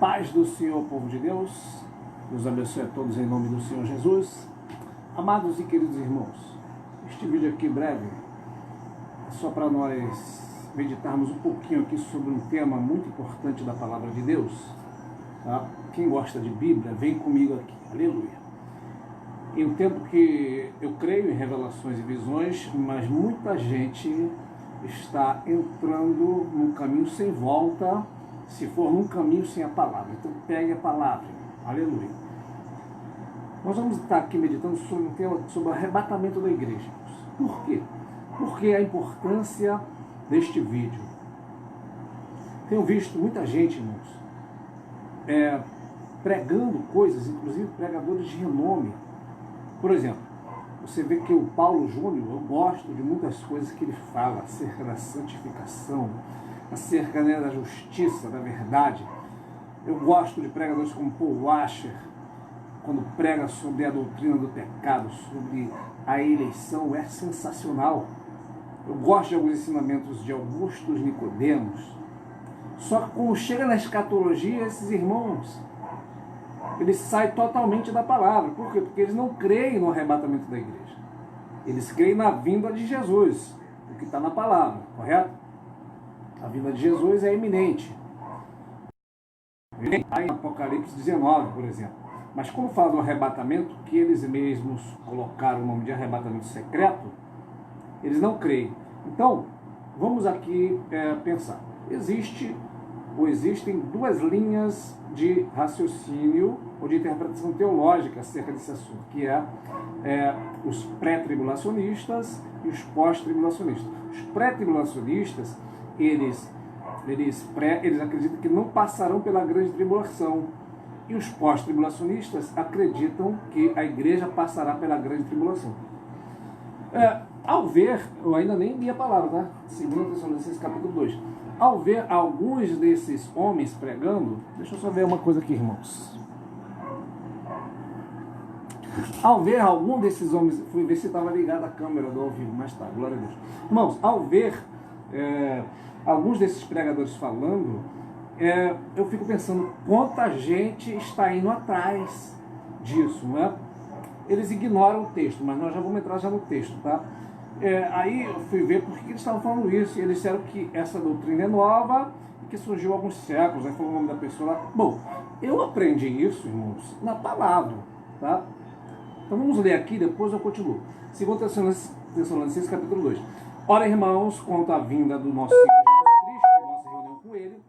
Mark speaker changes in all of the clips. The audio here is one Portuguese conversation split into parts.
Speaker 1: Paz do Senhor, povo de Deus. Deus abençoe a todos em nome do Senhor Jesus. Amados e queridos irmãos, este vídeo aqui breve é só para nós meditarmos um pouquinho aqui sobre um tema muito importante da palavra de Deus. Tá? Quem gosta de Bíblia, vem comigo aqui. Aleluia. Em um tempo que eu creio em revelações e visões, mas muita gente está entrando num caminho sem volta, se for num caminho sem a palavra. Então pegue a palavra. Aleluia. Nós vamos estar aqui meditando sobre um tema sobre o arrebatamento da igreja. Por quê? Porque a importância deste vídeo. Tenho visto muita gente, irmãos, pregando coisas, inclusive pregadores de renome. Por exemplo, você vê que o Paulo Júnior, eu gosto de muitas coisas que ele fala acerca da santificação, acerca da justiça, da verdade. Eu gosto de pregadores como Paul Washer, quando prega sobre a doutrina do pecado, sobre a eleição, é sensacional. Eu gosto de alguns ensinamentos de Augusto Nicodemos. Só que quando chega na escatologia, esses irmãos, eles saem totalmente da palavra. Por quê? Porque eles não creem no arrebatamento da igreja. Eles creem na vinda de Jesus, o que está na palavra, correto? A vinda de Jesus é iminente. Está em Apocalipse 19, por exemplo. Mas quando fala do arrebatamento, que eles mesmos colocaram o nome de arrebatamento secreto, eles não creem. Então, vamos aqui pensar. Existem duas linhas de raciocínio ou de interpretação teológica acerca desse assunto, que os pré-tribulacionistas e os pós-tribulacionistas. Os pré-tribulacionistas, eles acreditam que não passarão pela grande tribulação, e os pós-tribulacionistas acreditam que a igreja passará pela grande tribulação. Ao ver, eu ainda nem li a palavra, tá? 2 Tessalonicenses capítulo 2. Ao ver alguns desses homens pregando, deixa eu só ver uma coisa aqui, irmãos. Ao ver algum desses homens, fui ver se estava ligada a câmera do ao vivo, mas tá, glória a Deus. Irmãos, ao ver alguns desses pregadores falando, eu fico pensando quanta gente está indo atrás disso, não é? Eles ignoram o texto, mas nós já vamos entrar já no texto, tá? Aí eu fui ver por que eles estavam falando isso, e eles disseram que essa doutrina é nova e que surgiu há alguns séculos, aí falou o nome da pessoa lá. Bom, eu aprendi isso, irmãos, na palavra, tá? Então vamos ler aqui, depois eu continuo. 2 Tessalonicenses capítulo 2. Ora, irmãos, quanto à vinda do nosso Senhor Jesus Cristo e nossa reunião com Ele,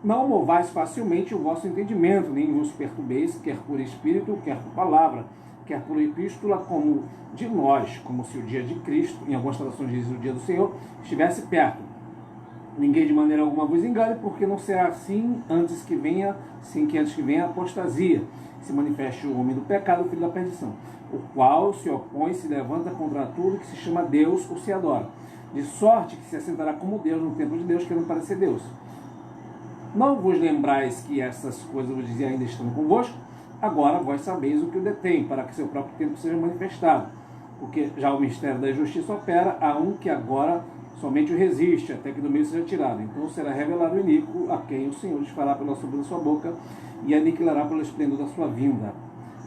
Speaker 1: não movais facilmente o vosso entendimento, nem vos perturbeis, quer por espírito, quer por palavra, quer por epístola, como de nós, como se o dia de Cristo, em algumas traduções diz o dia do Senhor, estivesse perto. Ninguém de maneira alguma vos engane, porque não será assim antes que venha a apostasia, se manifeste o homem do pecado, o filho da perdição, o qual se opõe e se levanta contra tudo que se chama Deus ou se adora, de sorte que se assentará como Deus no templo de Deus, querendo parecer Deus. Não vos lembrais que essas coisas eu vos dizia ainda estando convosco? Agora vós sabeis o que o detém, para que seu próprio tempo seja manifestado. Porque já o mistério da justiça opera a um que agora somente o resiste, até que do meio seja tirado. Então será revelado o iníquo, a quem o Senhor lhes fará pela sombra da sua boca, e aniquilará pelo esplendor da sua vinda.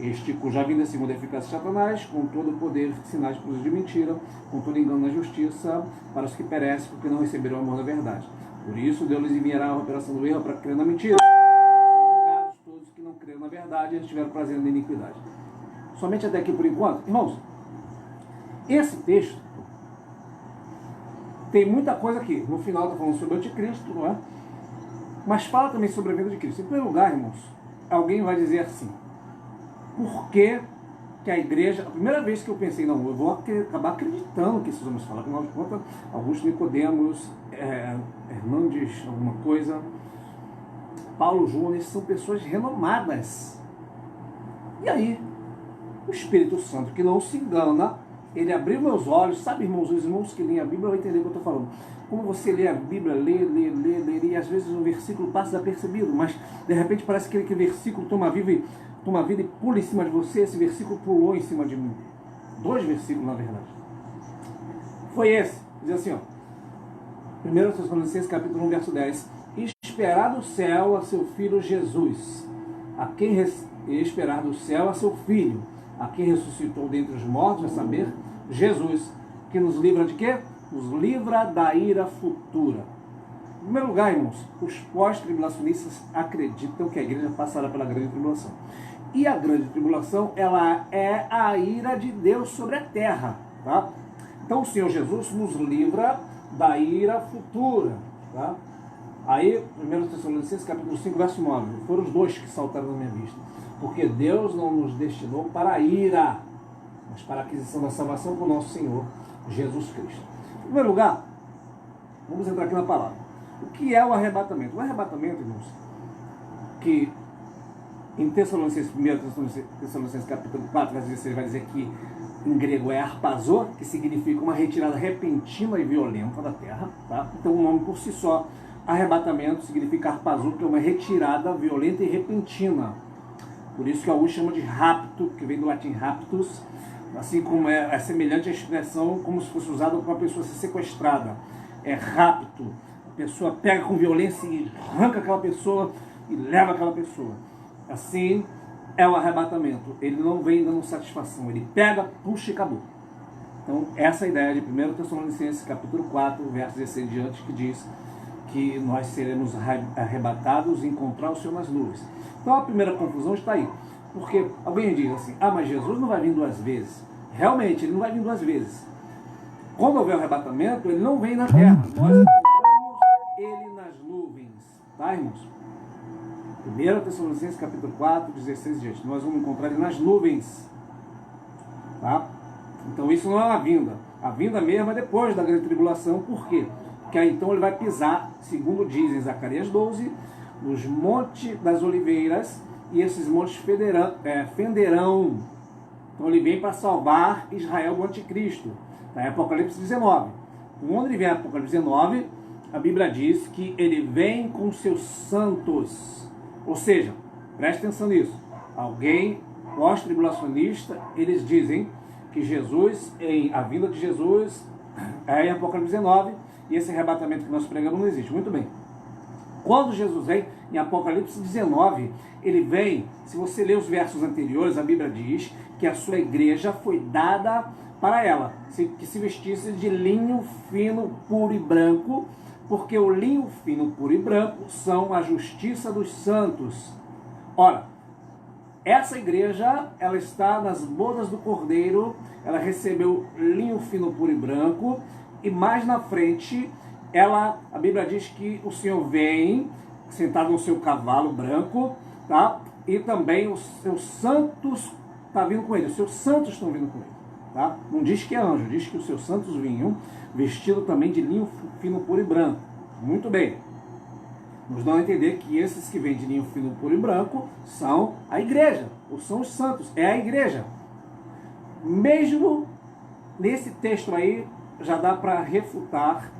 Speaker 1: Este, cuja vinda é segundo a eficácia de Satanás, com todo o poder, sinais de mentira, com todo engano na justiça, para os que perecem, porque não receberam o amor da verdade. Por isso, Deus lhes enviará a operação do erro para crer na mentira. Julgados todos que não creram na verdade, eles tiveram prazer na iniquidade. Somente até aqui por enquanto. Irmãos, esse texto tem muita coisa aqui. No final está falando sobre o anticristo, não é? Mas fala também sobre a vinda de Cristo. Em primeiro lugar, irmãos, alguém vai dizer assim: por que a igreja... A primeira vez que eu pensei, não, eu vou acabar acreditando que esses homens falam, afinal de contas, Augusto Nicodemos, Hernandes, alguma coisa, Paulo Júnior, eles são pessoas renomadas. E aí, o Espírito Santo, que não se engana, ele abriu meus olhos. Sabe, irmãos, os irmãos que leem a Bíblia vão entender o que eu estou falando. Como você lê a Bíblia, lê, e às vezes um versículo passa desapercebido, mas de repente parece que aquele versículo toma vida e pula em cima de você. Esse versículo pulou em cima de mim. 2 versículos, na verdade. Foi esse. Diz assim, ó. 1 Tessalonicenses capítulo 1, verso 10. esperar do céu a seu filho Jesus, e esperar do céu a seu filho, a quem ressuscitou dentre os mortos, a saber, Jesus, que nos livra de quê? Nos livra da ira futura. Em primeiro lugar, irmãos, os pós-tribulacionistas acreditam que a igreja passará pela grande tribulação. E a grande tribulação, ela é a ira de Deus sobre a terra, tá? Então o Senhor Jesus nos livra da ira futura, tá? Aí, 1 Tessalonicenses capítulo 5, verso 9, foram os dois que saltaram na minha vista. Porque Deus não nos destinou para a ira, mas para a aquisição da salvação com o nosso Senhor Jesus Cristo. Em primeiro lugar, vamos entrar aqui na palavra. O que é o arrebatamento? O arrebatamento, irmãos, que em Tessalonicenses, 1 Tessalonicenses capítulo 4, verso 16, vai dizer que em grego é arpazô, que significa uma retirada repentina e violenta da terra, tá? Então o nome por si só, arrebatamento, significa arpazô, que é uma retirada violenta e repentina. Por isso que alguns chamam de rapto, que vem do latim raptus, assim como é semelhante à expressão como se fosse usada para uma pessoa ser sequestrada. É rapto. A pessoa pega com violência e arranca aquela pessoa e leva aquela pessoa. Assim é o arrebatamento. Ele não vem dando satisfação. Ele pega, puxa e acabou. Então, essa é a ideia de 1 Tessalonicenses, capítulo 4, verso 16 em diante, que diz que nós seremos arrebatados e encontrar o Senhor nas nuvens. Então, a primeira confusão está aí. Porque alguém diz assim, mas Jesus não vai vir duas vezes. Realmente, ele não vai vir duas vezes. Quando houver o arrebatamento, ele não vem na terra. Nós encontramos ele nas nuvens. Tá, irmãos? 1 Tessalonicenses capítulo 4, 16 dias. Nós vamos encontrar ele nas nuvens. Tá? Então isso não é uma vinda. A vinda mesmo é depois da grande tribulação. Por quê? Porque aí então ele vai pisar, segundo diz em Zacarias 12, nos montes das oliveiras, e esses montes fenderão. Então ele vem para salvar Israel do anticristo. Tá? É Apocalipse 19. Quando ele vem Apocalipse 19, a Bíblia diz que ele vem com seus santos. Ou seja, preste atenção nisso. Alguém pós-tribulacionista, eles dizem que Jesus, a vinda de Jesus é em Apocalipse 19, e esse arrebatamento que nós pregamos não existe. Muito bem. Quando Jesus vem, em Apocalipse 19, ele vem, se você ler os versos anteriores, a Bíblia diz que a sua igreja foi dada para ela, que se vestisse de linho fino, puro e branco, porque o linho fino, puro e branco são a justiça dos santos. Ora, essa igreja, ela está nas bodas do Cordeiro, ela recebeu linho fino, puro e branco, e mais na frente, a Bíblia diz que o Senhor vem, sentado no seu cavalo branco, tá? E também os seus santos estão vindo com ele, os seus santos estão vindo com ele. Tá? Não diz que é anjo, diz que os seus santos vinham vestido também de linho fino, puro e branco. Muito bem. Nos dão a entender que esses que vêm de linho fino, puro e branco são a igreja, ou são os santos, é a igreja. Mesmo nesse texto aí, já dá para refutar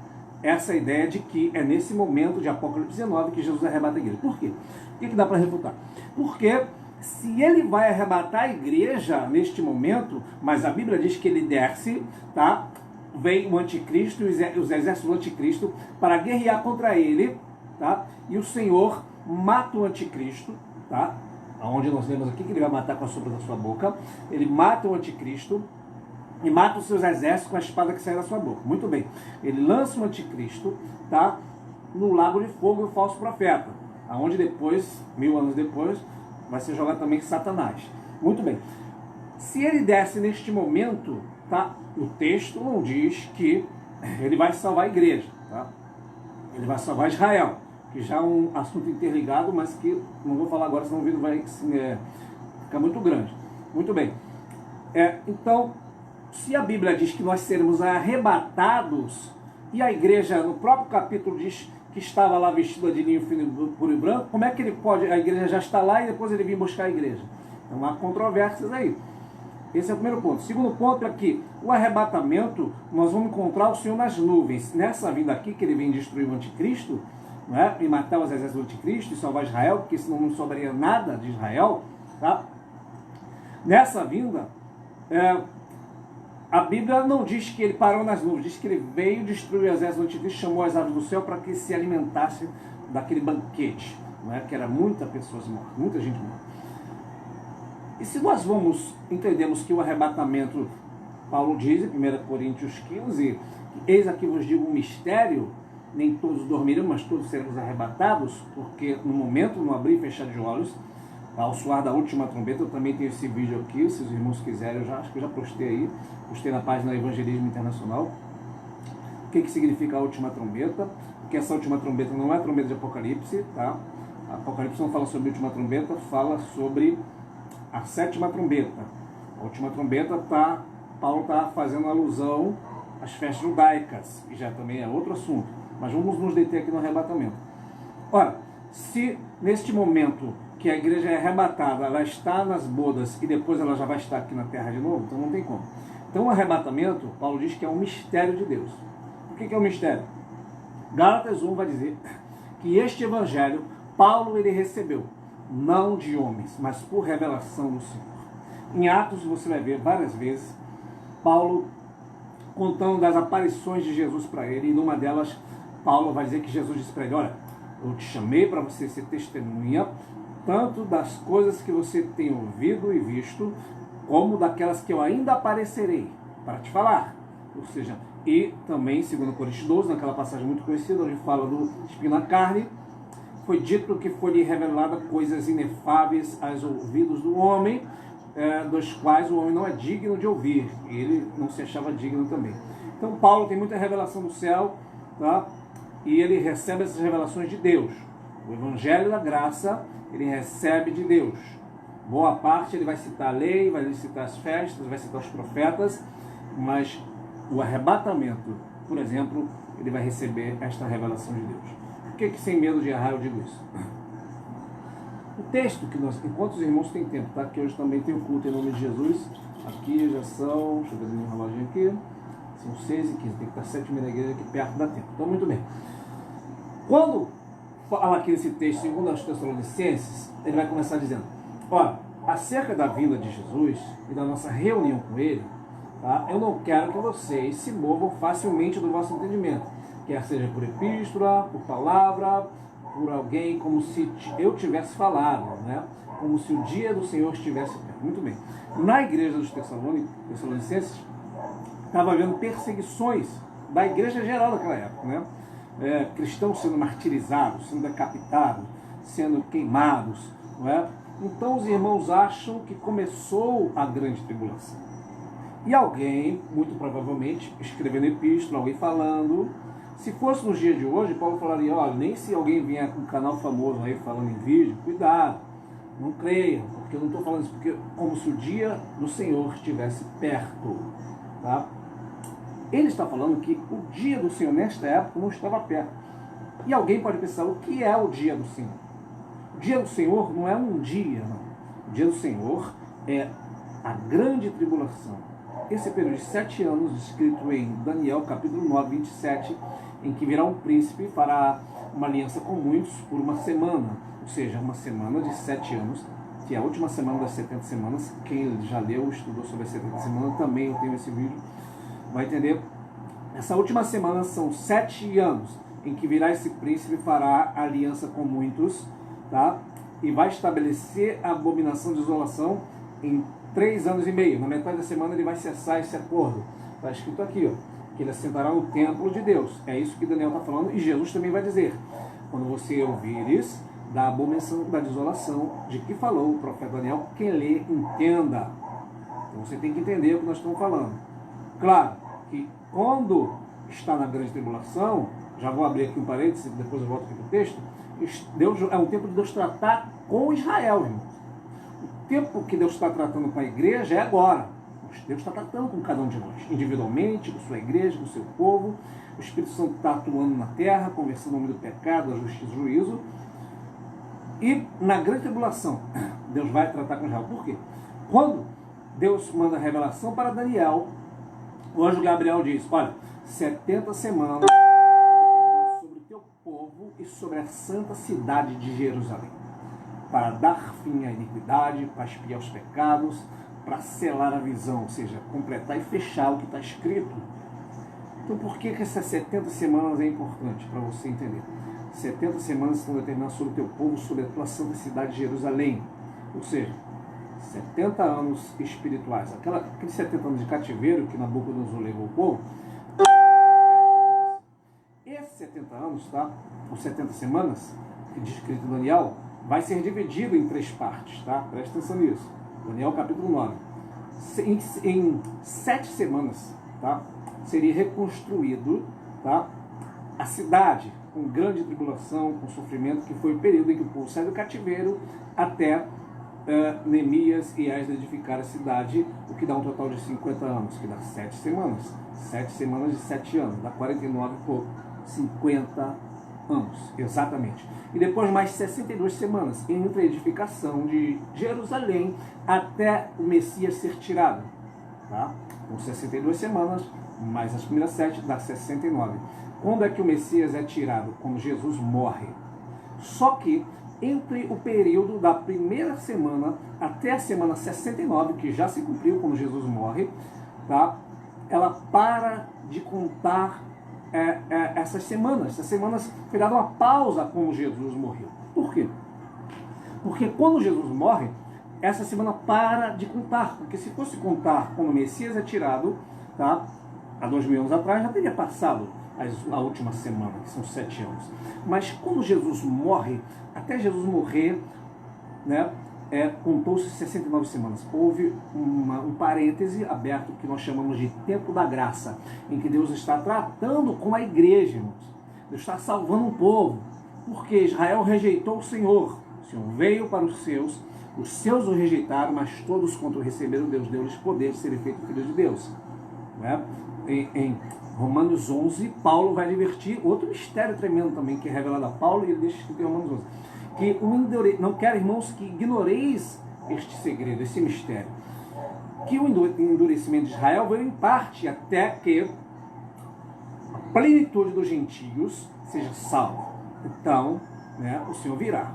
Speaker 1: essa ideia de que é nesse momento de Apocalipse 19 que Jesus arrebata a igreja. Por quê? Por que dá para refutar? Porque se ele vai arrebatar a igreja neste momento, mas a Bíblia diz que ele desce, tá? Vem o anticristo e os exércitos do anticristo para guerrear contra ele, tá? E o Senhor mata o anticristo, tá? Onde nós lemos aqui que ele vai matar com a sombra da sua boca. Ele mata o anticristo e mata os seus exércitos com a espada que sai da sua boca. Muito bem. Ele lança o anticristo, tá? No lago de fogo, o falso profeta, aonde depois, 1000 anos depois, vai ser jogado também Satanás. Muito bem. Se ele desce neste momento, tá? O texto não diz que ele vai salvar a igreja, tá? Ele vai salvar Israel, que já é um assunto interligado, mas que não vou falar agora, senão o vídeo vai ficar muito grande. Muito bem. Então, se a Bíblia diz que nós seremos arrebatados, e a igreja, no próprio capítulo, diz que estava lá vestida de linho fino, puro e branco, como é que ele pode, a igreja já está lá e depois ele vir buscar a igreja? Então há controvérsias aí. Esse é o primeiro ponto. O segundo ponto é que o arrebatamento, nós vamos encontrar o Senhor nas nuvens. Nessa vinda aqui, que ele vem destruir o anticristo, não é? E matar os exércitos do anticristo e salvar Israel, porque senão não sobraria nada de Israel, tá? Nessa vinda, a Bíblia não diz que ele parou nas nuvens, diz que ele veio destruir o exército do anticristo, chamou as aves do céu para que se alimentassem daquele banquete, não é? Que era muita pessoas mortas, muita gente morta. E se nós entendemos que o arrebatamento, Paulo diz em 1 Coríntios 15, eis aqui vos digo um mistério, nem todos dormirão, mas todos seremos arrebatados, porque no momento, no abrir e fechar de olhos, ao soar da última trombeta, eu também tenho esse vídeo aqui, se os irmãos quiserem, acho que eu já postei aí, postei na página Evangelismo Internacional. O que significa a última trombeta? Porque essa última trombeta não é a trombeta de Apocalipse, tá? Apocalipse não fala sobre a última trombeta, fala sobre a sétima trombeta. A última trombeta, Paulo está fazendo alusão às festas judaicas, que já também é outro assunto. Mas vamos nos deter aqui no arrebatamento. Ora, se neste momento que a igreja é arrebatada, ela está nas bodas e depois ela já vai estar aqui na terra de novo, então não tem como. Então o arrebatamento, Paulo diz que é um mistério de Deus. O que é um mistério? Gálatas 1 vai dizer que este evangelho, Paulo ele recebeu, não de homens, mas por revelação do Senhor. Em Atos você vai ver várias vezes Paulo contando das aparições de Jesus para ele, e numa delas Paulo vai dizer que Jesus disse para ele: olha, eu te chamei para você ser testemunha tanto das coisas que você tem ouvido e visto, como daquelas que eu ainda aparecerei para te falar. Ou seja, e também, segundo Coríntios 12, naquela passagem muito conhecida, onde fala do espinho na carne, foi dito que foi-lhe revelada coisas inefáveis aos ouvidos do homem, dos quais o homem não é digno de ouvir. Ele não se achava digno também. Então Paulo tem muita revelação do céu, tá? E ele recebe essas revelações de Deus. O Evangelho da Graça, ele recebe de Deus. Boa parte ele vai citar a lei, vai citar as festas, vai citar os profetas, mas o arrebatamento, por exemplo, ele vai receber esta revelação de Deus. Por que sem medo de errar eu digo isso? O texto que nós, enquanto os irmãos têm tempo, tá? Que hoje também tem o culto em nome de Jesus. Aqui já são, deixa eu ver o reloginho aqui, são 6h15, tem que estar 7h30 da igreja aqui perto da tempo. Então, muito bem. Quando fala aqui nesse texto, segundo aos Tessalonicenses, ele vai começar dizendo: olha, acerca da vinda de Jesus e da nossa reunião com ele, tá? Eu não quero que vocês se movam facilmente do vosso entendimento, quer seja por epístola, por palavra, por alguém, como se eu tivesse falado, né? Como se o dia do Senhor estivesse perto. Muito bem. Na igreja dos Tessalonicenses, estava havendo perseguições da igreja geral daquela época, né? Cristãos sendo martirizados, sendo decapitados, sendo queimados, não é? Então os irmãos acham que começou a grande tribulação. E alguém, muito provavelmente, escrevendo epístola, alguém falando. Se fosse nos dias de hoje, Paulo falaria: olha, nem se alguém vier com um canal famoso aí falando em vídeo, cuidado, não creia, porque eu não estou falando isso, porque como se o dia do Senhor estivesse perto, tá? Ele está falando que o dia do Senhor nesta época não estava perto. E alguém pode pensar: o que é o dia do Senhor? O dia do Senhor não é um dia, não. O dia do Senhor é a grande tribulação. Esse período de 7 anos, descrito em Daniel, capítulo 9, 27, em que virá um príncipe e fará uma aliança com muitos por uma semana, ou seja, uma semana de 7 anos, que é a última semana das 70 semanas. Quem já leu, estudou sobre as 70 semanas, também eu tenho esse vídeo, vai entender. Essa última semana são 7 anos, em que virá esse príncipe e fará aliança com muitos, tá? E vai estabelecer a abominação de isolação em 3 anos e meio. Na metade da semana ele vai cessar esse acordo. Está escrito aqui, ó, que ele assentará no templo de Deus. É isso que Daniel está falando, e Jesus também vai dizer: quando você ouvires da abominação da desolação, de que falou o profeta Daniel, quem lê, entenda. Então você tem que entender o que nós estamos falando. Claro que quando está na grande tribulação, já vou abrir aqui um parênteses, depois eu volto aqui para o texto, Deus, é um tempo de Deus tratar com Israel, irmão. O tempo que Deus está tratando com a igreja é agora. Deus está tratando com cada um de nós, individualmente, com sua igreja, com seu povo. O Espírito Santo está atuando na terra, conversando no nome do pecado, da justiça e do juízo. E na grande tribulação, Deus vai tratar com Israel. Por quê? Quando Deus manda a revelação para Daniel, o anjo Gabriel diz: olha, 70 semanas sobre o teu povo e sobre a santa cidade de Jerusalém, para dar fim à iniquidade, para expiar os pecados, para selar a visão, ou seja, completar e fechar o que está escrito. Então por que essas 70 semanas é importante para você entender? 70 semanas estão determinadas sobre o teu povo, sobre a tua santa cidade de Jerusalém. Ou seja, 70 anos espirituais. Aqueles 70 anos de cativeiro que Nabucodonosor levou o povo. Esses 70 anos, tá? Os 70 semanas, que diz escrito em Daniel, vai ser dividido em 3 partes, tá? Presta atenção nisso. Daniel capítulo 9. Em 7 semanas, tá? Seria reconstruído, tá? A cidade, com grande tribulação, com sofrimento, que foi o período em que o povo saiu do cativeiro até Neemias e Esdras edificar a cidade, o que dá um total de 50 anos, que dá 7 semanas. 7 semanas de 7 anos, dá 49 por 50 anos, exatamente. E depois mais 62 semanas, entre a edificação de Jerusalém até o Messias ser tirado. Tá? Com 62 semanas, mais as primeiras 7, dá 69. Quando é que o Messias é tirado? Quando Jesus morre. Só que entre o período da primeira semana até a semana 69, que já se cumpriu quando Jesus morre, tá? Ela para de contar essas semanas. Essas semanas foi dada uma pausa quando Jesus morreu. Por quê? Porque quando Jesus morre, essa semana para de contar. Porque se fosse contar quando o Messias é tirado, tá? Há 2000 anos atrás, já teria passado a última semana, que são 7 anos. Mas quando Jesus morre, até Jesus morrer, né, contou-se 69 semanas. Houve um parêntese aberto que nós chamamos de tempo da graça, em que Deus está tratando com a igreja, irmãos. Deus está salvando um povo, porque Israel rejeitou o Senhor. O Senhor veio para os seus o rejeitaram, mas todos quanto receberam, Deus deu-lhes poder de serem feitos filhos de Deus. Né? Em Romanos 11, Paulo vai advertir outro mistério tremendo também, que é revelado a Paulo, e ele deixa escrito em Romanos 11. Que não quero, irmãos, que ignoreis este segredo, esse mistério. Que o endurecimento de Israel veio em parte até que a plenitude dos gentios seja salva. Então, né, o Senhor virá.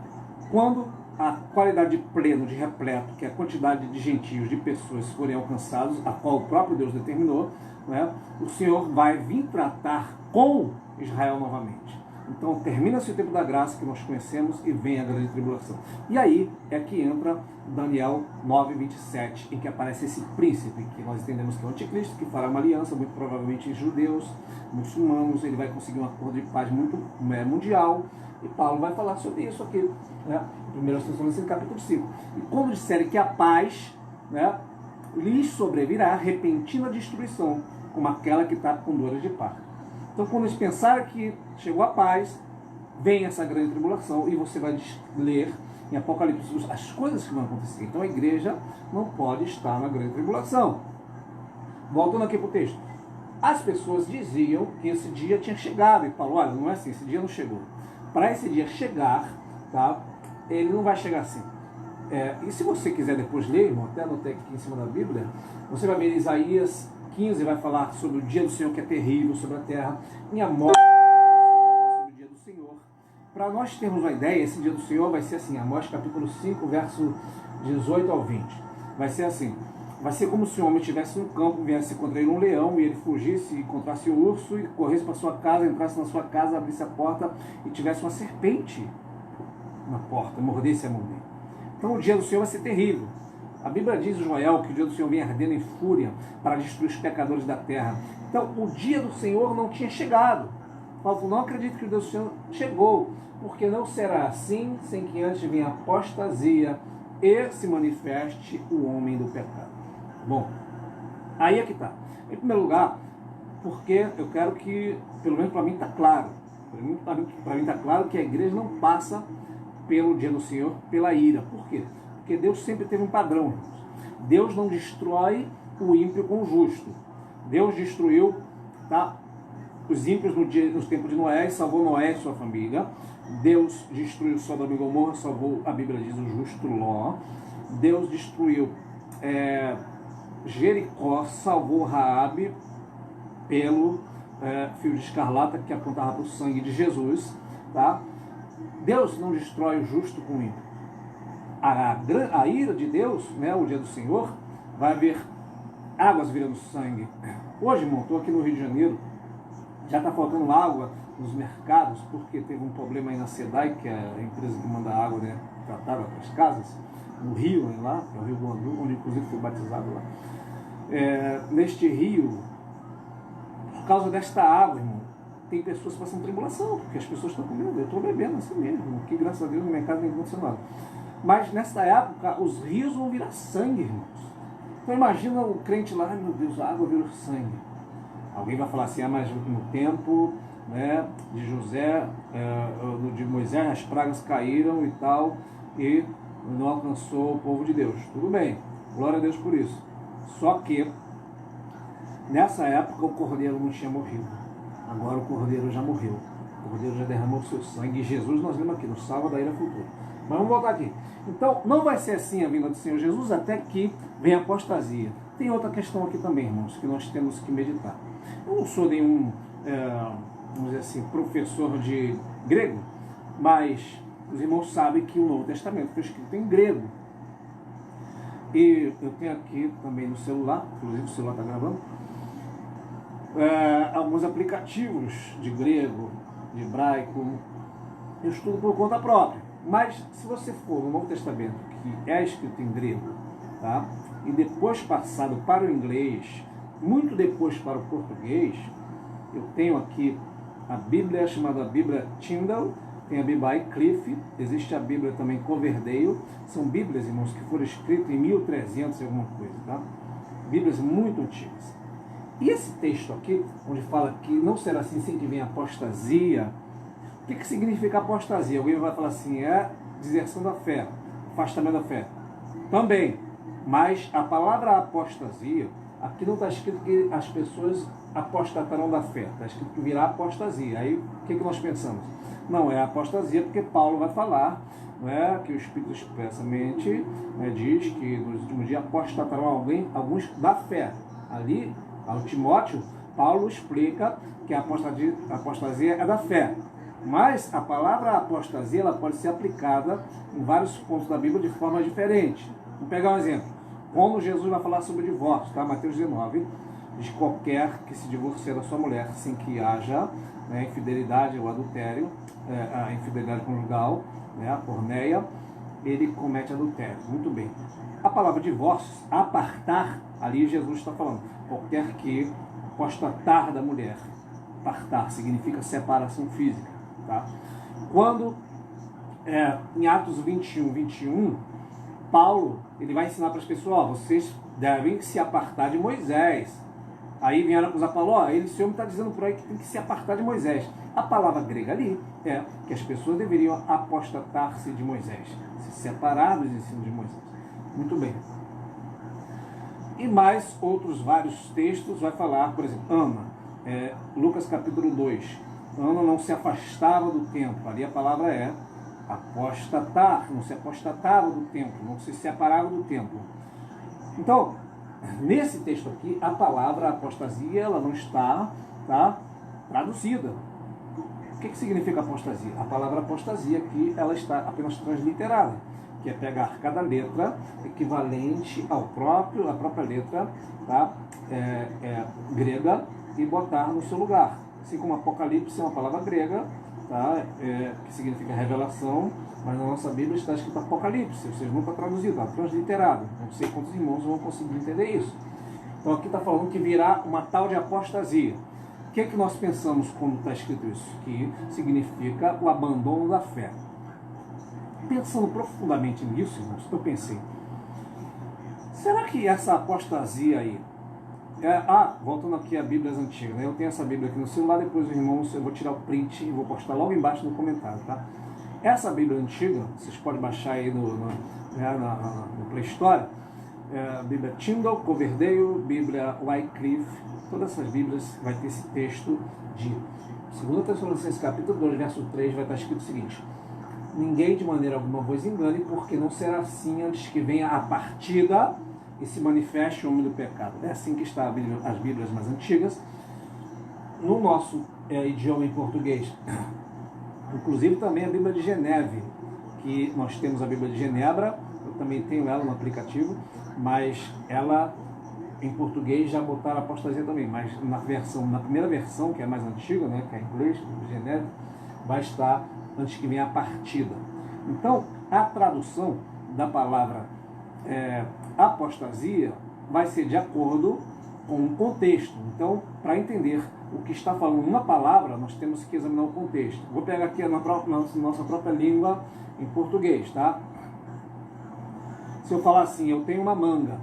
Speaker 1: Quando a qualidade de pleno, de repleto, que é a quantidade de gentios, de pessoas forem alcançados, a qual o próprio Deus determinou, né, o Senhor vai vir tratar com Israel novamente. Então termina-se o tempo da graça que nós conhecemos e vem a grande tribulação. E aí é que entra Daniel 9:27, em que aparece esse príncipe, que nós entendemos que é o anticristo, que fará uma aliança, muito provavelmente judeus, muçulmanos, ele vai conseguir um acordo de paz mundial, e Paulo vai falar sobre isso aqui, né, em 1 Tessalonicenses capítulo 5. E quando disserem que a paz, né, lhes sobrevirá repentina destruição, como aquela que está com dores de parto. Então, quando eles pensarem que chegou a paz, vem essa grande tribulação e você vai ler em Apocalipse as coisas que vão acontecer. Então, a igreja não pode estar na grande tribulação. Voltando aqui para o texto. As pessoas diziam que esse dia tinha chegado. E Paulo, olha, não é assim, esse dia não chegou. Para esse dia chegar, tá, ele não vai chegar assim. E se você quiser depois ler, irmão, até anotei aqui em cima da Bíblia, você vai ver Isaías 15, vai falar sobre o dia do Senhor que é terrível sobre a terra. Em Amós, vai falar sobre o dia do Senhor. Para nós termos uma ideia, esse dia do Senhor vai ser assim, Amós capítulo 5, verso 18 ao 20. Vai ser assim, vai ser como se um homem estivesse no campo, viesse contra ele um leão, e ele fugisse, encontrasse o urso, e corresse para sua casa, entrasse na sua casa, abrisse a porta, e tivesse uma serpente na porta, mordesse a mão dele. Então o dia do Senhor vai ser terrível. A Bíblia diz, Joel, que o dia do Senhor vem ardendo em fúria para destruir os pecadores da terra. Então, o dia do Senhor não tinha chegado. Paulo falou, não acredito que o dia do Senhor chegou, porque não será assim sem que antes venha a apostasia e se manifeste o homem do pecado. Bom, aí é que está. Em primeiro lugar, porque eu quero que, pelo menos para mim está claro, para mim está claro que a igreja não passa pelo dia do Senhor, pela ira. Por quê? Porque Deus sempre teve um padrão, irmãos. Deus não destrói o ímpio com o justo. Deus destruiu, tá, os ímpios nos tempos de Noé e salvou Noé e sua família. Deus destruiu Sodoma e Gomorra, salvou, a Bíblia diz, o justo Ló. Deus destruiu Jericó, salvou Raabe pelo fio de escarlata que apontava para o sangue de Jesus. Tá? Deus não destrói o justo com o ímpio. A ira de Deus, né, o dia do Senhor, vai haver águas virando sangue. Hoje, irmão, estou aqui no Rio de Janeiro, já está faltando água nos mercados, porque teve um problema aí na SEDAI, que é a empresa que manda água, né, tratada para as casas, no rio, né, lá, que é o Rio Guandu, onde inclusive foi batizado lá. Neste rio, por causa desta água, irmão, tem pessoas passando tribulação, porque as pessoas estão com medo. Eu estou bebendo assim mesmo, que graças a Deus no mercado não aconteceu nada. Mas nessa época, os rios vão virar sangue, irmãos. Então imagina o crente lá, meu Deus, a água virou sangue. Alguém vai falar assim, mas no tempo, né, de José, de Moisés, as pragas caíram e tal, e não alcançou o povo de Deus. Tudo bem, glória a Deus por isso. Só que, nessa época, o cordeiro não tinha morrido. Agora o cordeiro já morreu. O cordeiro já derramou o seu sangue. E Jesus, nós lemos aqui, nos salva da ira futura. Mas vamos voltar aqui. Então, não vai ser assim a vinda do Senhor Jesus até que venha a apostasia. Tem outra questão aqui também, irmãos, que nós temos que meditar. Eu não sou nenhum, vamos dizer assim, professor de grego, mas os irmãos sabem que o Novo Testamento foi escrito em grego. E eu tenho aqui também no celular, inclusive o celular está gravando, alguns aplicativos de grego, de hebraico. Eu estudo por conta própria. Mas se você for no Novo Testamento, que é escrito em grego, tá? E depois passado para o inglês, muito depois para o português, eu tenho aqui a Bíblia chamada Bíblia Tyndale, tem a Bíblia Wycliffe, existe a Bíblia também Coverdale, são Bíblias, irmãos, que foram escritas em 1300 e alguma coisa, tá? Bíblias muito antigas. E esse texto aqui, onde fala que não será assim sem que venha apostasia, o que significa apostasia? Alguém vai falar assim, é deserção da fé, afastamento da fé. Também, mas a palavra apostasia, aqui não está escrito que as pessoas apostatarão da fé, está escrito que virá apostasia. Aí o que nós pensamos? Não é apostasia, porque Paulo vai falar, né, que o Espírito expressamente, né, diz que nos últimos dias apostatarão alguns da fé. Ali, ao Timóteo, Paulo explica que a apostasia é da fé. Mas a palavra apostasia ela pode ser aplicada em vários pontos da Bíblia de forma diferente. Vamos pegar um exemplo. Quando Jesus vai falar sobre divórcio, tá? Mateus 19, diz qualquer que se divorcie da sua mulher sem que haja, né, infidelidade ou adultério, a infidelidade conjugal, né, a porneia, ele comete adultério. Muito bem. A palavra divórcio, apartar, ali Jesus está falando, qualquer que apostatar da mulher. Apartar significa separação física. Tá? Quando, em Atos 21, Paulo ele vai ensinar para as pessoas, vocês devem se apartar de Moisés. Aí vieram acusar Paulo, esse homem está dizendo por aí que tem que se apartar de Moisés. A palavra grega ali é que as pessoas deveriam apostatar-se de Moisés, se separar dos ensinos de Moisés. Muito bem. E mais outros vários textos vai falar, por exemplo, Ana, Lucas capítulo 2. Ana não se afastava do templo. Ali a palavra é apostatar, não se apostatava do templo, não se separava do templo. Então, nesse texto aqui, a palavra apostasia ela não está, tá, traduzida. O que significa apostasia? A palavra apostasia aqui ela está apenas transliterada, que é pegar cada letra equivalente à própria letra, tá, grega e botar no seu lugar. Assim como Apocalipse é uma palavra grega, tá? Que significa revelação, mas na nossa Bíblia está escrito Apocalipse, ou seja, nunca traduzido, está transliterado. Não sei quantos irmãos vão conseguir entender isso. Então aqui está falando que virá uma tal de apostasia. O que é que nós pensamos quando está escrito isso? Que significa o abandono da fé. Pensando profundamente nisso, irmãos, eu pensei, será que essa apostasia aí, voltando aqui a Bíblias antigas, né? Eu tenho essa Bíblia aqui no celular, depois os irmãos, eu vou tirar o print e vou postar logo embaixo no comentário, tá? Essa Bíblia antiga, vocês podem baixar aí no Play Store, Bíblia Tyndale, Coverdale, Bíblia Wycliffe, todas essas Bíblias vai ter esse texto de 2 Tessalonicenses capítulo 2, verso 3, vai estar escrito o seguinte: ninguém de maneira alguma vos engane, porque não será assim antes que venha a partida e se manifeste o homem do pecado. É assim que está as Bíblias mais antigas. No nosso idioma em português, inclusive também a Bíblia de Geneve, que nós temos a Bíblia de Genebra, eu também tenho ela no aplicativo, mas ela em português já botaram apostasia também, mas na primeira versão, que é a mais antiga, né, que é em inglês, genérico, vai estar antes que venha a partida. Então, a tradução da palavra apostasia vai ser de acordo com o contexto. Então, para entender o que está falando uma palavra, nós temos que examinar o contexto. Vou pegar aqui na nossa própria língua em português, tá? Se eu falar assim, eu tenho uma manga,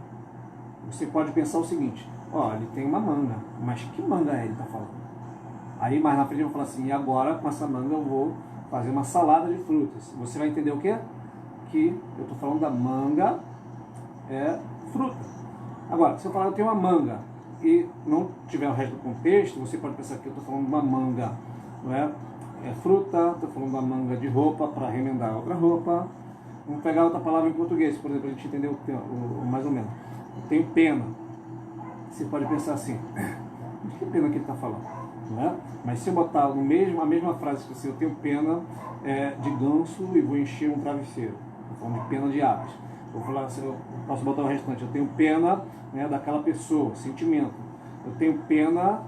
Speaker 1: você pode pensar o seguinte: ó, ele tem uma manga, mas que manga é ele está falando? Aí mais na frente eu vou falar assim, e agora com essa manga eu vou fazer uma salada de frutas. Você vai entender o quê? Que eu estou falando da manga fruta. Agora, se eu falar que eu tenho uma manga e não tiver o resto do contexto, você pode pensar que eu estou falando de uma manga, não é fruta, estou falando da manga de roupa para remendar outra roupa. Vamos pegar outra palavra em português, por exemplo, para a gente entender mais ou menos. Eu tenho pena. Você pode pensar assim, de que pena que ele está falando? Não é? Mas se eu botar a mesma frase que assim, eu tenho pena de ganso e vou encher um travesseiro. Estou falando de pena de aves. Vou falar, eu posso botar o restante. Eu tenho pena, né, daquela pessoa, sentimento. Eu tenho pena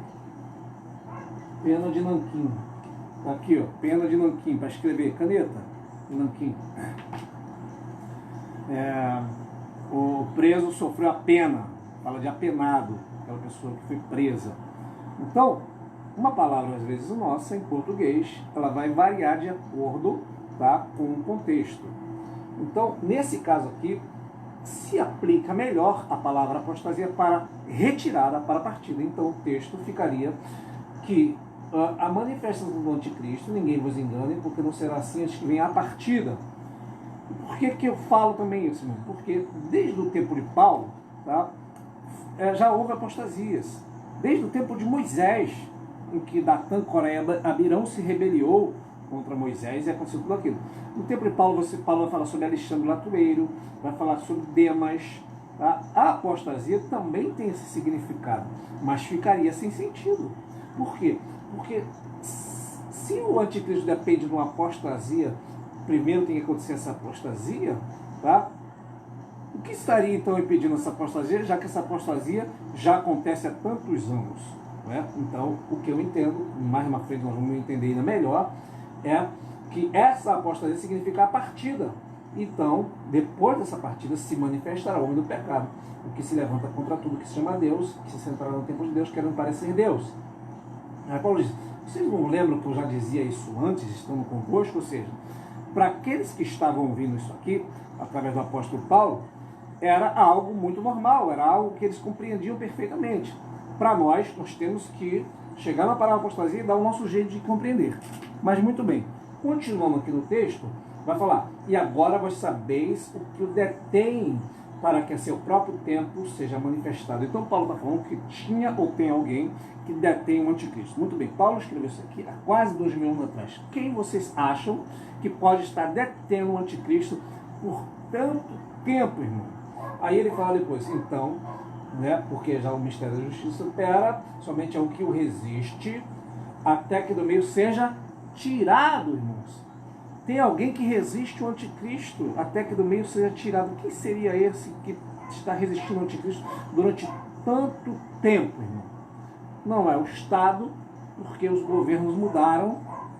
Speaker 1: de nanquim. Aqui, ó, pena de nanquim, para escrever, caneta de nanquim. O preso sofreu a pena, fala de apenado, aquela pessoa que foi presa. Então, uma palavra às vezes nossa, em português, ela vai variar de acordo, tá, com o contexto. Então, nesse caso aqui, se aplica melhor a palavra apostasia para retirada, para partida. Então, o texto ficaria que a manifestação do anticristo, ninguém vos engane, porque não será assim antes que venha a partida. Por que eu falo também isso, irmão? Porque desde o tempo de Paulo, tá, já houve apostasias. Desde o tempo de Moisés, em que Datã, Coré e Abirão se rebeliou contra Moisés e aconteceu tudo aquilo. No tempo de Paulo, Paulo vai falar sobre Alexandre Latueiro, vai falar sobre Demas. Tá? A apostasia também tem esse significado, mas ficaria sem sentido. Por quê? Porque se o anticristo depende de uma apostasia, primeiro tem que acontecer essa apostasia, tá? O que estaria então impedindo essa apostasia, já que essa apostasia já acontece há tantos anos? Né? Então, o que eu entendo, mais na frente nós vamos entender ainda melhor, é que essa apostasia significa a partida. Então, depois dessa partida, se manifestará o homem do pecado, o que se levanta contra tudo que se chama Deus, que se sentará no templo de Deus, querendo parecer Deus. Aí Paulo diz, vocês não lembram que eu já dizia isso antes, estando convosco? Ou seja, para aqueles que estavam ouvindo isso aqui, através do apóstolo Paulo, era algo muito normal, era algo que eles compreendiam perfeitamente. Para nós temos que chegar na palavra apostasia e dar o nosso jeito de compreender. Mas muito bem, continuando aqui no texto, vai falar, e agora vós sabeis o que o detém para que a seu próprio tempo seja manifestado. Então Paulo está falando que tinha ou tem alguém que detém o anticristo. Muito bem, Paulo escreveu isso aqui há quase 2000 anos atrás. Quem vocês acham que pode estar detendo o anticristo por tanto tempo, irmão? Aí ele fala depois, então, né, porque já o mistério da justiça opera, somente é o que o resiste, até que do meio seja tirado, irmãos. Tem alguém que resiste ao anticristo até que do meio seja tirado. Quem seria esse que está resistindo ao anticristo durante tanto tempo, irmão? Não é o Estado, porque os governos mudaram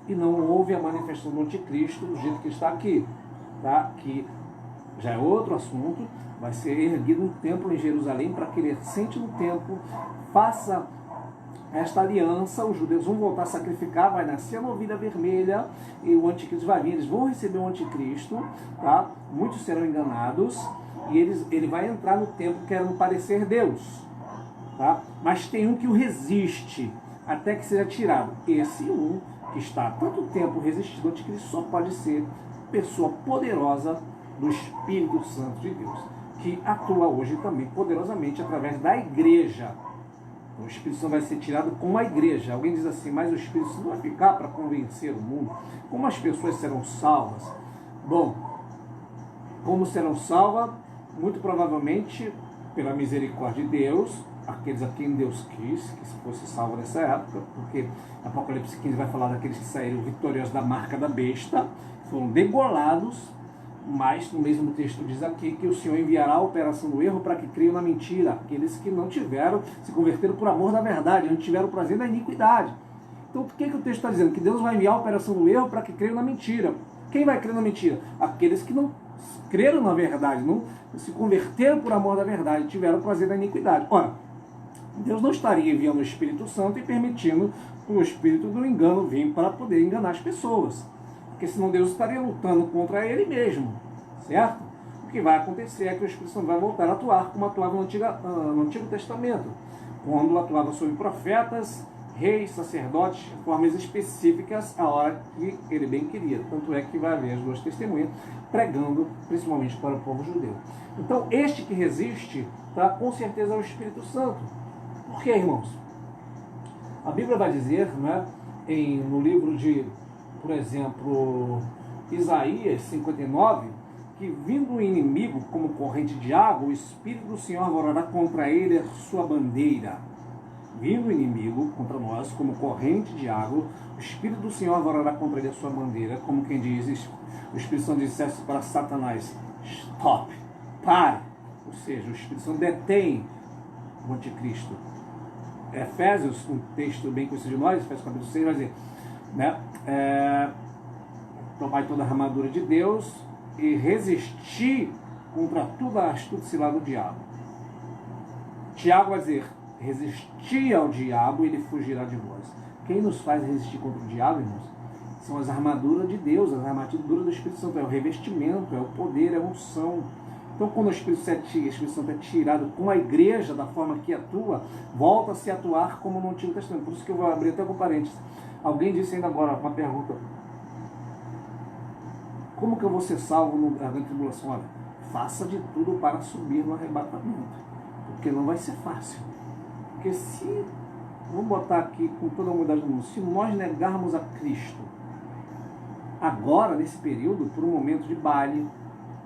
Speaker 1: e não houve a manifestação do anticristo do jeito que está aqui, tá? Que já é outro assunto. Vai ser erguido um templo em Jerusalém para que ele assente no templo, faça esta aliança, os judeus vão voltar a sacrificar, vai nascer uma ovelha vermelha e o anticristo vai vir, eles vão receber o anticristo, tá? Muitos serão enganados e ele vai entrar no templo querendo parecer Deus, tá? Mas tem um que o resiste até que seja tirado. Esse um que está há tanto tempo resistindo ao anticristo só pode ser pessoa poderosa do Espírito Santo de Deus, que atua hoje também poderosamente através da igreja. O Espírito Santo vai ser tirado com a igreja. Alguém diz assim, mas o Espírito Santo vai ficar para convencer o mundo? Como as pessoas serão salvas? Bom, como serão salvas? Muito provavelmente pela misericórdia de Deus, aqueles a quem Deus quis que fosse salvo nessa época, porque Apocalipse 15 vai falar daqueles que saíram vitoriosos da marca da besta, foram degolados, Mas no mesmo texto diz aqui que o Senhor enviará a operação do erro para que creiam na mentira, aqueles que não tiveram, se converteram por amor da verdade, não tiveram o prazer da iniquidade. Então, o que o texto está dizendo? Que Deus vai enviar a operação do erro para que creiam na mentira. Quem vai crer na mentira? Aqueles que não creram na verdade, não se converteram por amor da verdade, tiveram o prazer da iniquidade. Ora, Deus não estaria enviando o Espírito Santo e permitindo o Espírito do engano vir para poder enganar as pessoas. Porque senão Deus estaria lutando contra ele mesmo, certo? O que vai acontecer é que o Espírito Santo vai voltar a atuar como atuava no Antigo Testamento, quando atuava sobre profetas, reis, sacerdotes, de formas específicas, a hora que ele bem queria. Tanto é que vai haver as duas testemunhas pregando, principalmente para o povo judeu. Então, este que resiste, tá, com certeza é o Espírito Santo. Por quê, irmãos? A Bíblia vai dizer, né, no livro de, por exemplo, Isaías 59, que vindo o inimigo como corrente de água, o Espírito do Senhor arvorará contra ele a sua bandeira. Vindo o inimigo contra nós como corrente de água, o Espírito do Senhor arvorará contra ele a sua bandeira, como quem diz, o Espírito Santo dissesse para Satanás, stop, pare. Ou seja, o Espírito Santo detém o anticristo. Efésios, um texto bem conhecido de nós, Efésios capítulo 6, vai dizer, né, tomai toda a armadura de Deus e resistir contra toda a astúcia cilada do diabo. Tiago vai dizer, resistir ao diabo e ele fugirá de vós. Quem nos faz resistir contra o diabo, irmãos? São as armaduras de Deus, as armaduras do Espírito Santo, é o revestimento, é o poder, é a unção. Então, quando o Espírito Santo é tirado com a igreja, da forma que atua, volta a se atuar como no Antigo Testamento. Por isso que eu vou abrir até com parênteses. Alguém disse ainda agora uma pergunta. Como que eu vou ser salvo na grande tribulação? Olha, faça de tudo para subir no arrebatamento. Porque não vai ser fácil. Porque se, vamos botar aqui com toda a humildade do mundo, se nós negarmos a Cristo, agora, nesse período, por um momento de baile,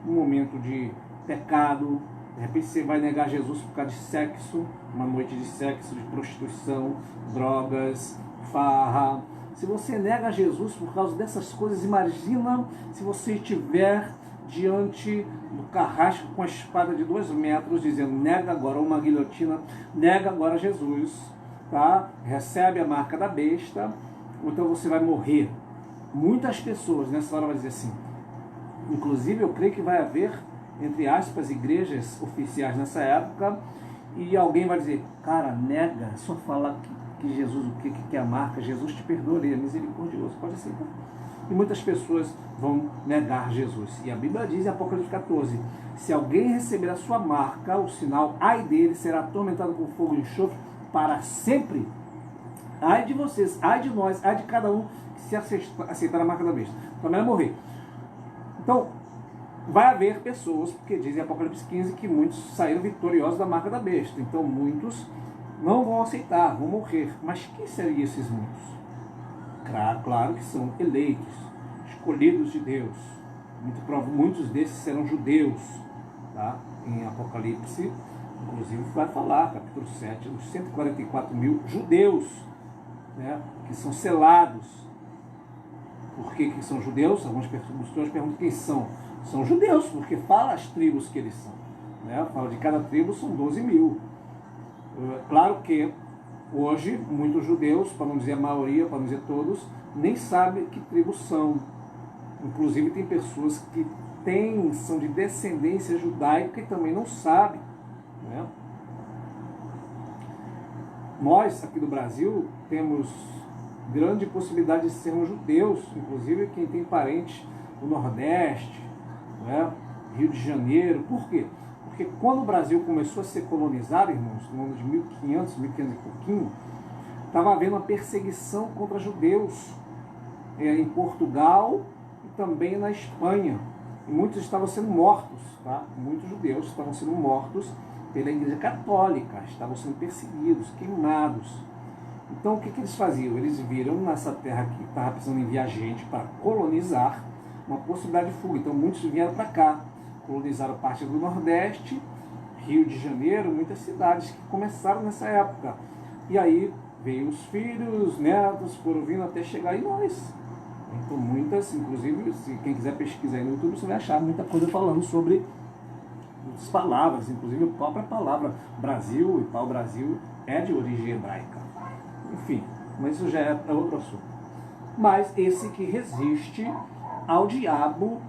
Speaker 1: um momento de pecado, de repente você vai negar Jesus por causa de sexo, uma noite de sexo, de prostituição, drogas, farra. Se você nega Jesus por causa dessas coisas, imagina se você estiver diante do carrasco com a espada de 2 metros, dizendo, nega agora uma guilhotina, nega agora Jesus, tá? Recebe a marca da besta, ou então você vai morrer. Muitas pessoas nessa hora vão dizer assim, inclusive eu creio que vai haver, entre aspas, igrejas oficiais nessa época, e alguém vai dizer, cara, nega, só falar que Jesus, o que é a marca, Jesus te perdoa, ele é misericordioso, pode aceitar. E muitas pessoas vão negar Jesus. E a Bíblia diz em Apocalipse 14, se alguém receber a sua marca, o sinal, ai dele, será atormentado com fogo e enxofre para sempre. Ai de vocês, ai de nós, ai de cada um que se aceitar a marca da besta. Também vai morrer. Então, vai haver pessoas, porque diz em Apocalipse 15 que muitos saíram vitoriosos da marca da besta. Então, muitos não vão aceitar, vão morrer. Mas quem seriam esses muitos? Claro que são eleitos, escolhidos de Deus. Muitos desses serão judeus. Tá? Em Apocalipse, inclusive, vai falar, capítulo 7, dos 144 mil judeus, né, que são selados. Por que são judeus? Algumas pessoas perguntam quem são. São judeus, porque fala as tribos que eles são. Né? Fala de cada tribo, são 12 mil. Claro que hoje, muitos judeus, para não dizer a maioria, para não dizer todos, nem sabem que tribos são. Inclusive tem pessoas que são de descendência judaica e também não sabem. Né? Nós, aqui do Brasil, temos grande possibilidade de sermos judeus, inclusive quem tem parentes no Nordeste, né? Rio de Janeiro. Por quê? Porque quando o Brasil começou a ser colonizado, irmãos, no ano de 1500, 1500 e pouquinho, estava havendo uma perseguição contra judeus em Portugal e também na Espanha. E muitos estavam sendo mortos, tá? Muitos judeus estavam sendo mortos pela Igreja Católica, estavam sendo perseguidos, queimados. Então o que eles faziam? Eles viram nessa terra que estava precisando enviar gente para colonizar, uma possibilidade de fuga. Então muitos vieram para cá, colonizaram parte do Nordeste, Rio de Janeiro, muitas cidades que começaram nessa época. E aí veio os filhos, os netos, foram vindo até chegar em nós. Então, muitas, inclusive, se quem quiser pesquisar aí no YouTube, você vai achar muita coisa falando sobre as palavras, inclusive a própria palavra Brasil e pau-brasil é de origem hebraica. Enfim, mas isso já é outro assunto. Mas esse que resiste ao diabo,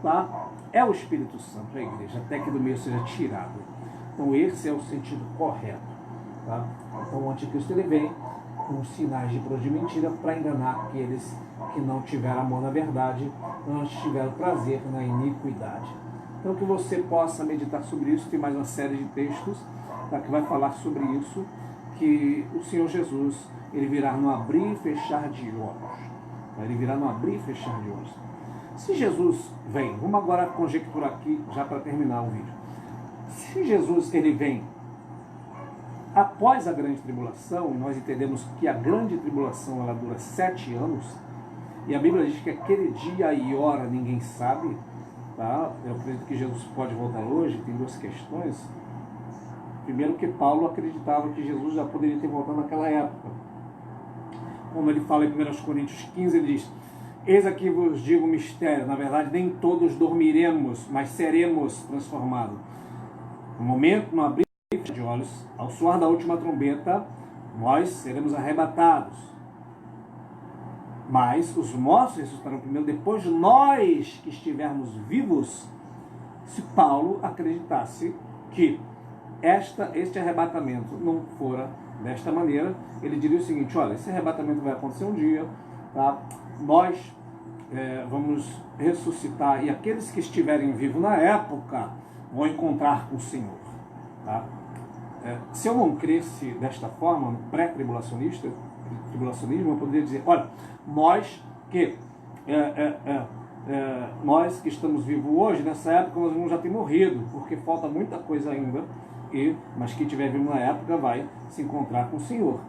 Speaker 1: tá? É o Espírito Santo, a igreja, até que do meio seja tirado. Então esse é o sentido correto. Tá? Então o anticristo ele vem com sinais de prodígio de mentira para enganar aqueles que não tiveram amor na verdade, antes tiveram prazer na iniquidade. Então que você possa meditar sobre isso, tem mais uma série de textos, tá, que vai falar sobre isso, que o Senhor Jesus ele virá no abrir e fechar de olhos. Ele virá no abrir e fechar de olhos. Se Jesus vem, vamos agora conjecturar aqui, já para terminar o vídeo. Se Jesus ele vem após a grande tribulação, e nós entendemos que a grande tribulação ela dura 7 anos, e a Bíblia diz que aquele dia e hora ninguém sabe, tá? Eu acredito que Jesus pode voltar hoje, tem duas questões. Primeiro que Paulo acreditava que Jesus já poderia ter voltado naquela época. Como ele fala em 1 Coríntios 15, ele diz: eis aqui vos digo um mistério, na verdade nem todos dormiremos, mas seremos transformados. No momento, no abrir de olhos, ao soar da última trombeta, nós seremos arrebatados. Mas os mortos ressuscitarão primeiro, depois de nós que estivermos vivos. Se Paulo acreditasse que este arrebatamento não fora desta maneira, ele diria o seguinte: olha, esse arrebatamento vai acontecer um dia, tá? Nós vamos ressuscitar, e aqueles que estiverem vivos na época vão encontrar com o Senhor. Tá? Se eu não cresce desta forma, no pré-tribulacionismo, eu poderia dizer: olha, nós que estamos vivos hoje, nessa época nós vamos já ter morrido, porque falta muita coisa ainda, mas quem estiver vivo na época vai se encontrar com o Senhor.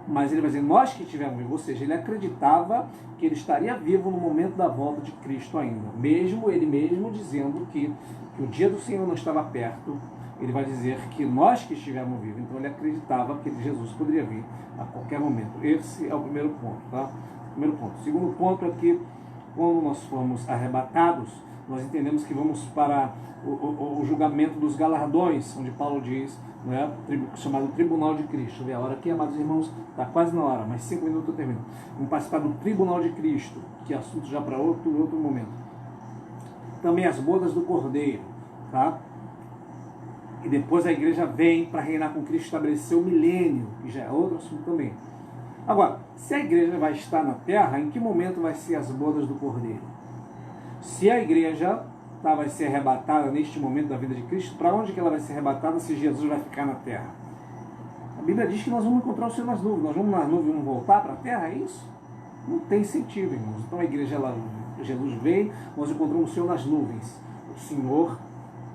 Speaker 1: Mas ele vai dizer: nós que estivermos vivos, ou seja, ele acreditava que ele estaria vivo no momento da volta de Cristo ainda, mesmo ele mesmo dizendo que o dia do Senhor não estava perto. Ele vai dizer que nós que estivermos vivos. Então ele acreditava que Jesus poderia vir a qualquer momento. Esse é o primeiro ponto, tá? Primeiro ponto. Segundo ponto é que quando nós formos arrebatados, nós entendemos que vamos para o julgamento dos galardões, onde Paulo diz, né, chamado Tribunal de Cristo. Vê a hora aqui, amados irmãos, está quase na hora, mais 5 minutos eu termino. Vamos participar do Tribunal de Cristo, que é assunto já para outro momento. Também as bodas do Cordeiro, tá? E depois a igreja vem para reinar com Cristo, estabelecer o milênio, que já é outro assunto também. Agora, se a igreja vai estar na terra, em que momento vai ser as bodas do Cordeiro? Se a igreja vai ser arrebatada neste momento da vida de Cristo, para onde que ela vai ser arrebatada se Jesus vai ficar na terra? A Bíblia diz que nós vamos encontrar o Senhor nas nuvens. Nós vamos nas nuvens e vamos voltar para a terra, é isso? Não tem sentido, irmãos. Então a igreja, Jesus vem, nós encontramos o Senhor nas nuvens. O Senhor,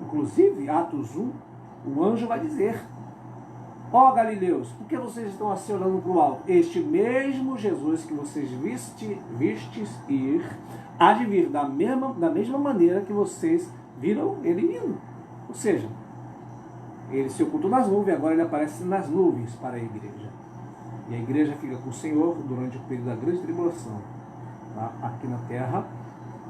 Speaker 1: inclusive, Atos 1, o anjo vai dizer: ó Galileus, por que vocês estão assim olhando para o alto? Este mesmo Jesus que vocês vistes ir, há de vir da mesma maneira que vocês viram ele indo. Ou seja, ele se ocultou nas nuvens, agora ele aparece nas nuvens para a igreja. E a igreja fica com o Senhor durante o período da grande tribulação, tá? Aqui na terra.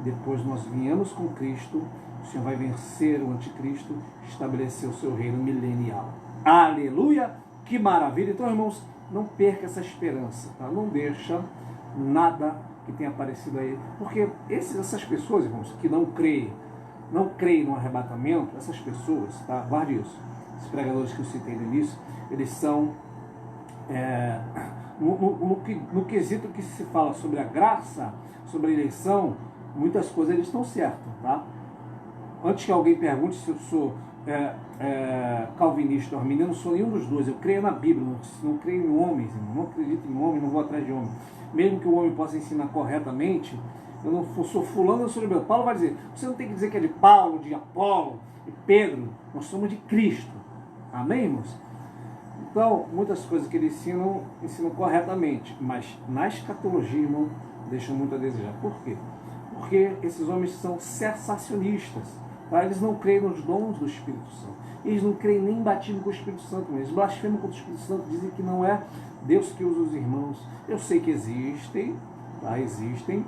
Speaker 1: Depois nós viemos com Cristo, o Senhor vai vencer o anticristo, estabelecer o seu reino milenial. Aleluia! Que maravilha! Então, irmãos, não perca essa esperança, tá? Não deixa nada que tenha aparecido aí, porque essas pessoas, irmãos, que não creem no arrebatamento, essas pessoas, tá? Guarde isso. Os pregadores que eu citei no início, eles são no quesito que se fala sobre a graça, sobre a eleição, muitas coisas eles estão certos, tá? Antes que alguém pergunte se eu sou calvinista ou arminiano, eu não sou nenhum dos dois. Eu creio na Bíblia, não creio em homens, irmão. Não acredito em homem, não vou atrás de homem. Mesmo que o homem possa ensinar corretamente, eu não sou fulano, eu sou de Deus. Paulo vai dizer: você não tem que dizer que é de Paulo, de Apolo, de Pedro. Nós somos de Cristo. Amém, irmãos? Então, muitas coisas que eles ensinam corretamente, mas na escatologia, irmão, deixam muito a desejar. Por quê? Porque esses homens são cessacionistas. Tá? Eles não creem nos dons do Espírito Santo. Eles não creem nem em batismo com o Espírito Santo. Eles blasfemam contra o Espírito Santo, dizem que não é Deus que usa os irmãos. Eu sei que existem, tá? Existem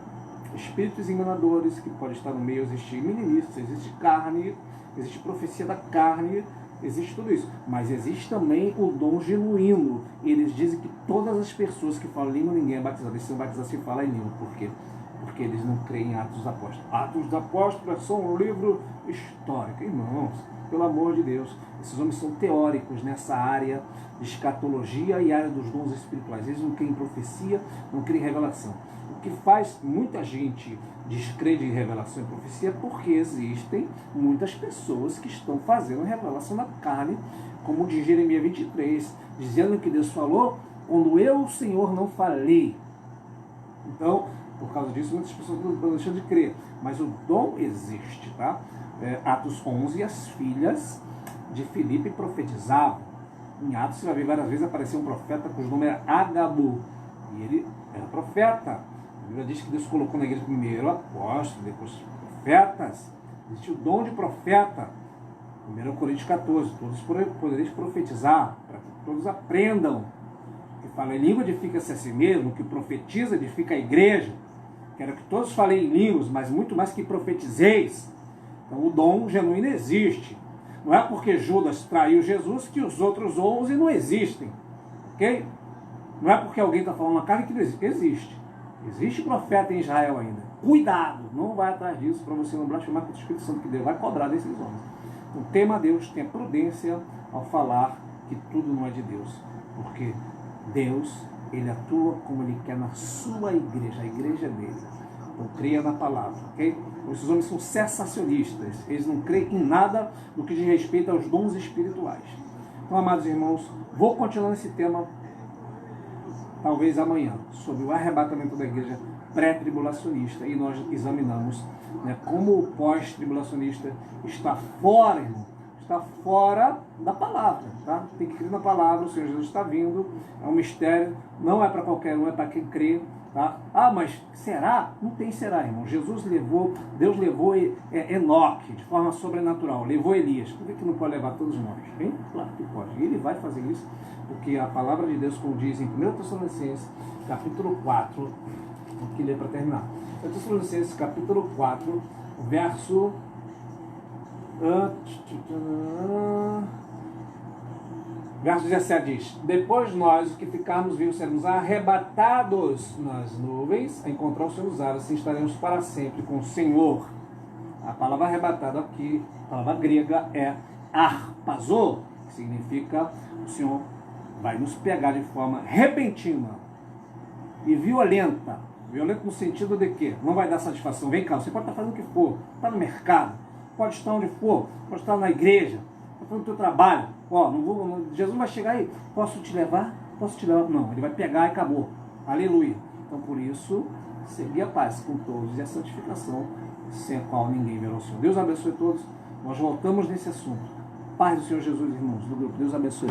Speaker 1: espíritos enganadores que podem estar no meio, existe ministros, existe carne, existe profecia da carne, existe tudo isso. Mas existe também o dom genuíno. E eles dizem que todas as pessoas que falam língua, ninguém é batizado. Eles são batizados se falam em língua. Por quê? Porque eles não creem em Atos dos Apóstolos. Atos dos Apóstolos é só um livro histórico. Irmãos, pelo amor de Deus, esses homens são teóricos nessa área de escatologia e área dos dons espirituais. Eles não creem em profecia, não creem em revelação. O que faz muita gente descrede em revelação e profecia é porque existem muitas pessoas que estão fazendo revelação da carne, como diz Jeremias 23, dizendo que Deus falou quando eu, o Senhor, não falei. Então, por causa disso, muitas pessoas estão deixando de crer. Mas o dom existe, tá? Atos 11, as filhas de Filipe profetizavam. Em Atos, você vai ver várias vezes aparecer um profeta cujo nome era Ágabo. E ele era profeta. A Bíblia diz que Deus colocou na igreja primeiro apóstolo, depois profetas. Existe o dom de profeta. 1 Coríntios 14. Todos podereis profetizar, para que todos aprendam. O que fala em língua edifica-se a si mesmo, o que profetiza edifica a igreja. Quero que todos falem em línguas, mas muito mais que profetizeis. Então o dom genuíno existe. Não é porque Judas traiu Jesus que os outros 11 não existem. Ok? Não é porque alguém está falando na carne que não existe. Existe. Existe profeta em Israel ainda. Cuidado! Não vai atrás disso para você não blasfemar contra o Espírito Santo, que Deus vai cobrar desses homens. Então tema a Deus, tenha prudência ao falar que tudo não é de Deus. Porque Deus, Ele atua como Ele quer na sua igreja. A igreja é dele. Então creia na palavra, ok? Esses homens são cessacionistas. Eles não creem em nada do que diz respeito aos dons espirituais. Então, amados irmãos, vou continuar nesse tema, talvez amanhã, sobre o arrebatamento da igreja pré-tribulacionista. E nós examinamos, né, como o pós-tribulacionista está fora, irmão. Está fora da palavra, tá? Tem que crer na palavra, o Senhor Jesus está vindo, é um mistério, não é para qualquer um, é para quem crê, tá? Ah, mas será? Não tem será, irmão. Deus levou Enoque de forma sobrenatural, levou Elias. Por que não pode levar todos nós? Hein? Claro que pode. E ele vai fazer isso, porque a palavra de Deus, como diz em 1 Tessalonicenses, capítulo 4, vou aqui ler para terminar. 1 Tessalonicenses, capítulo 4, verso 17 diz: depois nós, os que ficarmos vivos, seremos arrebatados nas nuvens a encontrar o Senhor nos ares, assim estaremos para sempre com o Senhor. A palavra arrebatado aqui, a palavra grega é arpazo, que significa o Senhor vai nos pegar de forma repentina e violenta. Violento no sentido de que não vai dar satisfação. Vem cá, você pode estar fazendo o que for, está no mercado, pode estar onde for, pode estar na igreja, pode estar no teu trabalho. Ó, Jesus vai chegar aí, posso te levar? Posso te levar? Não, ele vai pegar e acabou. Aleluia. Então por isso, seguir a paz com todos e a santificação, sem a qual ninguém verá o Senhor. Deus abençoe todos. Nós voltamos nesse assunto. Paz do Senhor Jesus, irmãos do grupo. Deus abençoe.